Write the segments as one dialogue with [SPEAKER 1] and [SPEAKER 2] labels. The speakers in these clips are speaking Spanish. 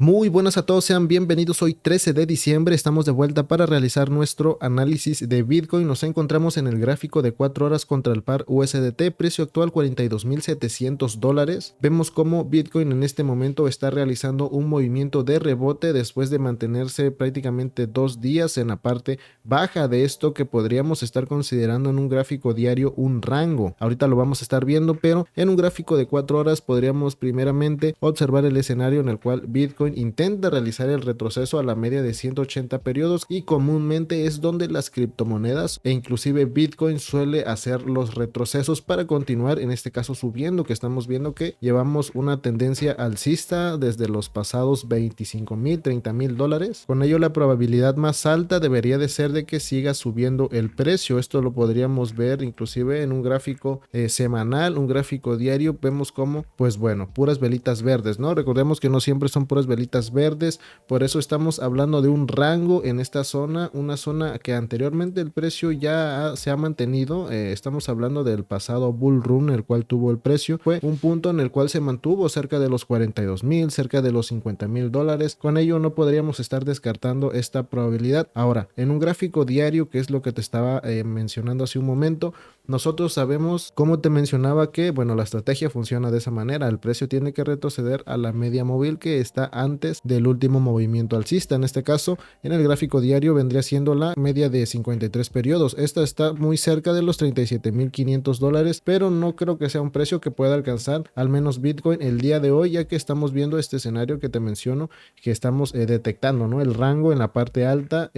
[SPEAKER 1] Muy buenas a todos, sean bienvenidos. Hoy 13 de diciembre estamos de vuelta para realizar nuestro análisis de Bitcoin. Nos encontramos en el gráfico de 4 horas contra el par USDT, precio actual $42,700. Vemos cómo Bitcoin en este momento está realizando un movimiento de rebote después de mantenerse prácticamente 2 días en la parte baja de esto que podríamos estar considerando en un gráfico diario un rango. Ahorita lo vamos a estar viendo, pero en un gráfico de 4 horas podríamos primeramente observar el escenario en el cual Bitcoin intenta realizar el retroceso a la media de 180 periodos, y comúnmente es donde las criptomonedas e inclusive Bitcoin suele hacer los retrocesos para continuar en este caso subiendo, que estamos viendo que llevamos una tendencia alcista desde los pasados 25,000, 30,000 dólares. Con ello la probabilidad más alta debería de ser de que siga subiendo el precio. Esto lo podríamos ver inclusive en un gráfico semanal, un gráfico diario. Vemos como pues bueno, puras velitas verdes, ¿no? Recordemos que no siempre son puras velitas verdes, por eso estamos hablando de un rango en esta zona, una zona que anteriormente el precio ya se ha mantenido. Estamos hablando del pasado bull run, el cual tuvo el precio, fue un punto en el cual se mantuvo cerca de los 42,000, cerca de los 50,000 dólares. Con ello no podríamos estar descartando esta probabilidad. Ahora, en un gráfico diario, que es lo que te estaba mencionando hace un momento, nosotros sabemos, como te mencionaba, que bueno, la estrategia funciona de esa manera. El precio tiene que retroceder a la media móvil que está antes del último movimiento alcista. En este caso, en el gráfico diario vendría siendo la media de 53 periodos. Esta está muy cerca de los 37,500 dólares, pero no creo que sea un precio que pueda alcanzar al menos Bitcoin el día de hoy, ya que estamos viendo este escenario que te menciono, que estamos detectando, ¿no? El rango en la parte alta,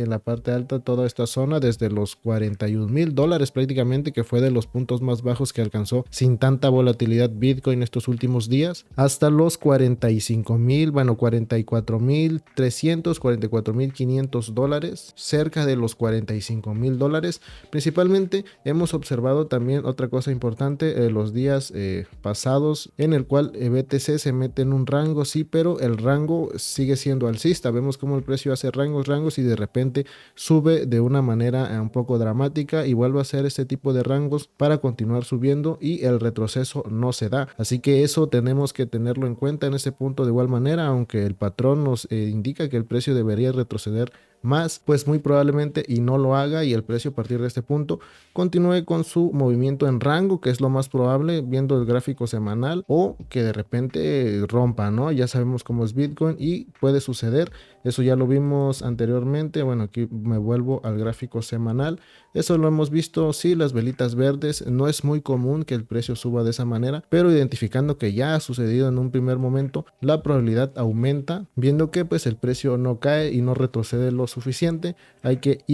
[SPEAKER 1] toda esta zona desde los 41,000 dólares prácticamente, que fue de los puntos más bajos que alcanzó sin tanta volatilidad Bitcoin estos últimos días, hasta los 45,000, bueno, 44,300, 44,500 dólares, cerca de los 45,000 dólares. Principalmente hemos observado también otra cosa importante los días pasados, en el cual BTC se mete en un rango, sí, pero el rango sigue siendo alcista. Vemos cómo el precio hace rangos y de repente sube de una manera un poco dramática y vuelve a hacer este tipo de rangos para continuar subiendo, y el retroceso no se da. Así que eso tenemos que tenerlo en cuenta en ese punto. De igual manera, aunque el patrón nos indica que el precio debería retroceder más, pues muy probablemente y no lo haga, y el precio a partir de este punto continúe con su movimiento en rango, que es lo más probable viendo el gráfico semanal, o que de repente rompa, ¿no? Ya sabemos cómo es Bitcoin y puede suceder. Eso ya lo vimos anteriormente. Bueno, aquí me vuelvo al gráfico semanal. Eso lo hemos visto, sí, las velitas verdes. No es muy común que el precio suba de esa manera, pero identificando que ya ha sucedido en un primer momento, la probabilidad aumenta, viendo que pues el precio no cae y no retrocede lo suficiente. Hay que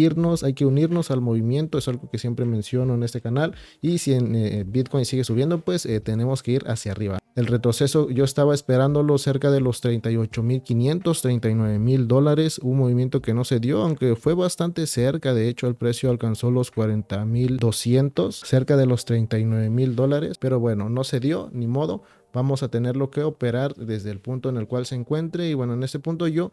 [SPEAKER 1] unirnos al movimiento. Es algo que siempre menciono en este canal, y si en Bitcoin sigue subiendo, pues tenemos que ir hacia arriba. El retroceso yo estaba esperándolo cerca de los 38,500, 39,000 dólares, un movimiento que no se dio, aunque fue bastante cerca. De hecho, el precio alcanzó los 40,200, cerca de los 39,000 dólares, pero bueno, no se dio, ni modo. Vamos a tenerlo que operar desde el punto en el cual se encuentre. Y bueno, en este punto yo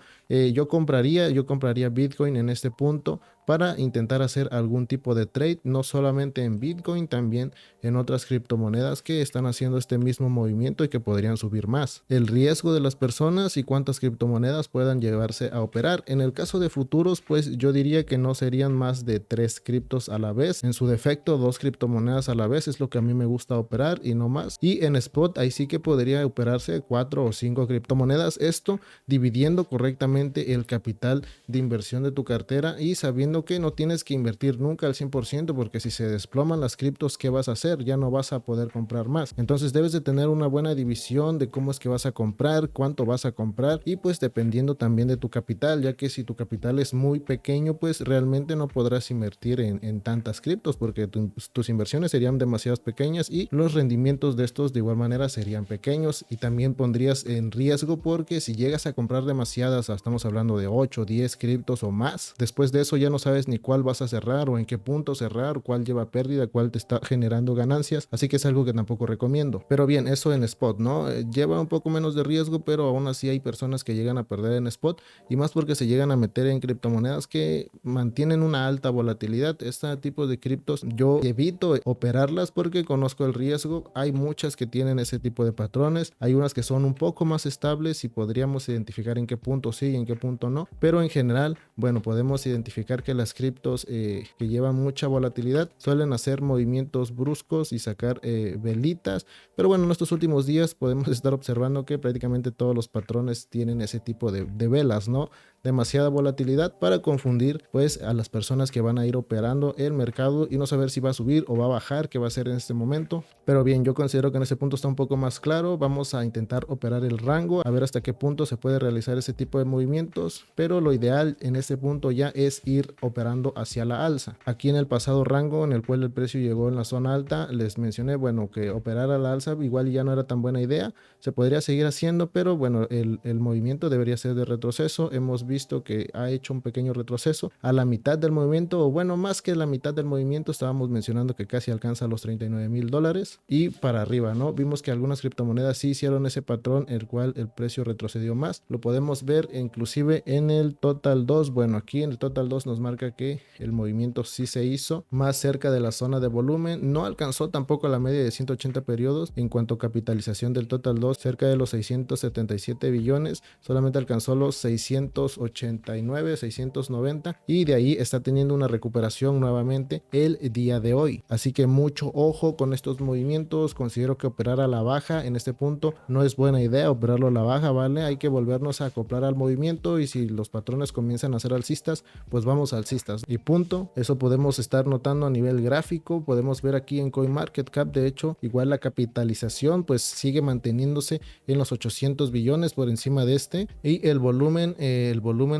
[SPEAKER 1] compraría Bitcoin en este punto para intentar hacer algún tipo de trade, no solamente en Bitcoin, también en otras criptomonedas que están haciendo este mismo movimiento y que podrían subir más. El riesgo de las personas y cuántas criptomonedas puedan llevarse a operar. En el caso de futuros, pues yo diría que no serían más de 3 criptos a la vez. En su defecto, 2 criptomonedas a la vez es lo que a mí me gusta operar y no más. Y en spot, ahí sí que podría operarse 4 o 5 criptomonedas. Esto dividiendo correctamente el capital de inversión de tu cartera y sabiendo que no tienes que invertir nunca al 100%, porque si se desploman las criptos, ¿qué vas a hacer? Ya no vas a poder comprar más. Entonces debes de tener una buena división de cómo es que vas a comprar, cuánto vas a comprar, y pues dependiendo también de tu capital, ya que si tu capital es muy pequeño, pues realmente no podrás invertir en tantas criptos, porque tus inversiones serían demasiado pequeñas y los rendimientos de estos de igual manera serían pequeños, y también pondrías en riesgo, porque si llegas a comprar demasiadas, estamos hablando de 8, 10 criptos o más, después de eso ya no sabes ni cuál vas a cerrar o en qué punto cerrar, cuál lleva pérdida, cuál te está generando ganancias, así que es algo que tampoco recomiendo. Pero bien, eso en spot, ¿no? Lleva un poco menos de riesgo, pero aún así hay personas que llegan a perder en spot y más porque se llegan a meter en criptomonedas que mantienen una alta volatilidad. Este tipo de criptos yo evito operarlas porque conozco el riesgo. Hay muchas que tienen ese tipo de patrones, hay unas que son un poco más estables y podríamos identificar en qué punto sí y en qué punto no, pero en general, bueno, podemos identificar que las criptos que llevan mucha volatilidad suelen hacer movimientos bruscos y sacar velitas, pero bueno, en estos últimos días podemos estar observando que prácticamente todos los patrones tienen ese tipo de velas, ¿no? Demasiada volatilidad para confundir pues a las personas que van a ir operando el mercado y no saber si va a subir o va a bajar, qué va a hacer en este momento. Pero bien, yo considero que en ese punto está un poco más claro. Vamos a intentar operar el rango, a ver hasta qué punto se puede realizar ese tipo de movimientos, pero lo ideal en este punto ya es ir operando hacia la alza. Aquí en el pasado rango en el cual el precio llegó en la zona alta, les mencioné, bueno, que operar a la alza igual ya no era tan buena idea, se podría seguir haciendo, pero bueno, el movimiento debería ser de retroceso. Hemos visto que ha hecho un pequeño retroceso a la mitad del movimiento, o bueno, más que la mitad del movimiento, estábamos mencionando que casi alcanza los $39,000 y para arriba, ¿no? Vimos que algunas criptomonedas sí hicieron ese patrón, el cual el precio retrocedió más. Lo podemos ver inclusive en el Total 2. Bueno, aquí en el Total 2 nos marca que el movimiento sí se hizo más cerca de la zona de volumen, no alcanzó tampoco la media de 180 periodos. En cuanto a capitalización del Total 2, cerca de los 677 billones, solamente alcanzó los 689, 690 y de ahí está teniendo una recuperación nuevamente el día de hoy. Así que mucho ojo con estos movimientos. Considero que operar a la baja en este punto no es buena idea, operarlo a la baja, ¿vale? Hay que volvernos a acoplar al movimiento y si los patrones comienzan a ser alcistas, pues vamos alcistas y punto. Eso podemos estar notando a nivel gráfico, podemos ver aquí en CoinMarketCap, de hecho, igual la capitalización pues sigue manteniéndose en los 800 billones por encima de este y el volumen he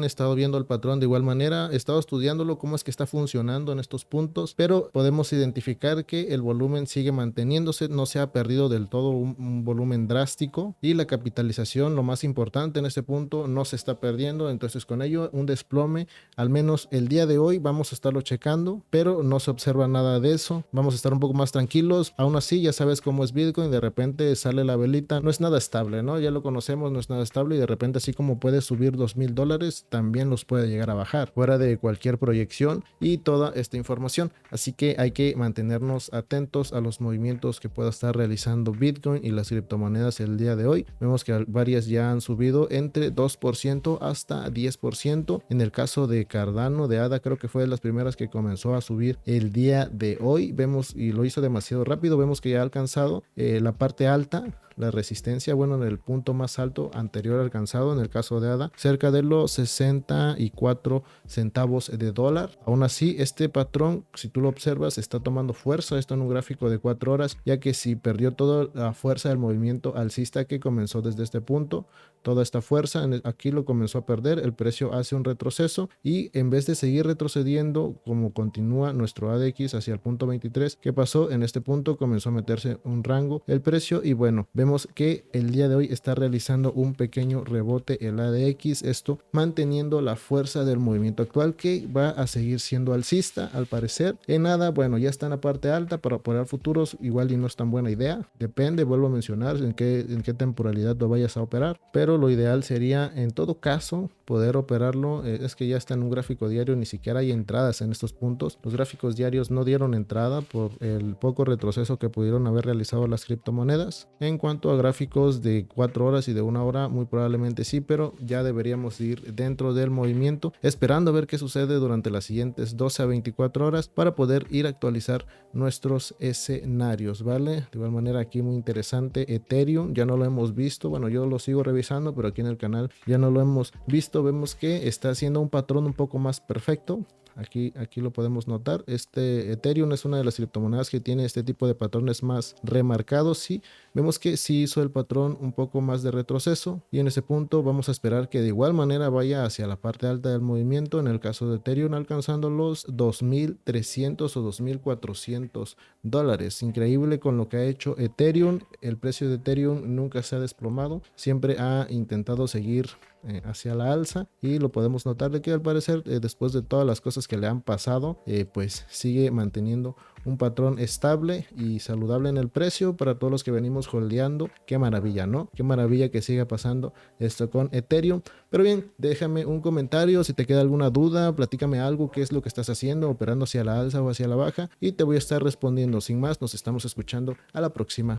[SPEAKER 1] estado viendo el patrón de igual manera, he estado estudiándolo cómo es que está funcionando en estos puntos, pero podemos identificar que el volumen sigue manteniéndose, no se ha perdido del todo un volumen drástico y la capitalización, lo más importante en este punto, no se está perdiendo. Entonces con ello un desplome, al menos el día de hoy vamos a estarlo checando, pero no se observa nada de eso, vamos a estar un poco más tranquilos. Aún así ya sabes cómo es Bitcoin, de repente sale la velita, no es nada estable, ¿no? Ya lo conocemos, no es nada estable y de repente así como puede subir $2,000, también los puede llegar a bajar, fuera de cualquier proyección y toda esta información. Así que hay que mantenernos atentos a los movimientos que pueda estar realizando Bitcoin y las criptomonedas el día de hoy. Vemos que varias ya han subido entre 2% hasta 10%. En el caso de Cardano, de ADA, creo que fue de las primeras que comenzó a subir el día de hoy. Vemos, y lo hizo demasiado rápido, vemos que ya ha alcanzado la parte alta, la resistencia, bueno, en el punto más alto anterior alcanzado en el caso de ADA, cerca de los 64 centavos de dólar. Aún así, este patrón, si tú lo observas, está tomando fuerza, esto en un gráfico de 4 horas, ya que si perdió toda la fuerza del movimiento alcista que comenzó desde este punto, toda esta fuerza, aquí lo comenzó a perder, el precio hace un retroceso y en vez de seguir retrocediendo como continúa nuestro ADX hacia el punto 23, ¿qué pasó? En este punto comenzó a meterse un rango el precio y bueno, vemos que el día de hoy está realizando un pequeño rebote el ADX, esto manteniendo la fuerza del movimiento actual que va a seguir siendo alcista al parecer. En nada, bueno, ya está en la parte alta, para operar futuros igual y no es tan buena idea, depende, vuelvo a mencionar en qué temporalidad lo vayas a operar, pero lo ideal sería en todo caso poder operarlo. Es que ya está en un gráfico diario, ni siquiera hay entradas en estos puntos, los gráficos diarios no dieron entrada por el poco retroceso que pudieron haber realizado las criptomonedas. En cuanto a gráficos de 4 horas y de 1 hora, muy probablemente sí, pero ya deberíamos ir dentro del movimiento, esperando a ver qué sucede durante las siguientes 12 a 24 horas para poder ir a actualizar nuestros escenarios, ¿vale? De igual manera aquí muy interesante Ethereum, ya no lo hemos visto, bueno, yo lo sigo revisando, pero aquí en el canal ya no lo hemos visto. Vemos que está haciendo un patrón un poco más perfecto. Aquí lo podemos notar. Este Ethereum es una de las criptomonedas que tiene este tipo de patrones más remarcados. Y vemos que sí hizo el patrón un poco más de retroceso. Y en ese punto vamos a esperar que de igual manera vaya hacia la parte alta del movimiento. En el caso de Ethereum, alcanzando los 2,300 o $2,400. Increíble con lo que ha hecho Ethereum. El precio de Ethereum nunca se ha desplomado. Siempre ha intentado seguir hacia la alza, y lo podemos notar de que al parecer después de todas las cosas que le han pasado, pues sigue manteniendo un patrón estable y saludable en el precio para todos los que venimos holdeando. Qué maravilla, ¿no? Qué maravilla que siga pasando esto con Ethereum. Pero bien, déjame un comentario si te queda alguna duda, platícame algo, qué es lo que estás haciendo, operando hacia la alza o hacia la baja, y te voy a estar respondiendo. Sin más, nos estamos escuchando a la próxima.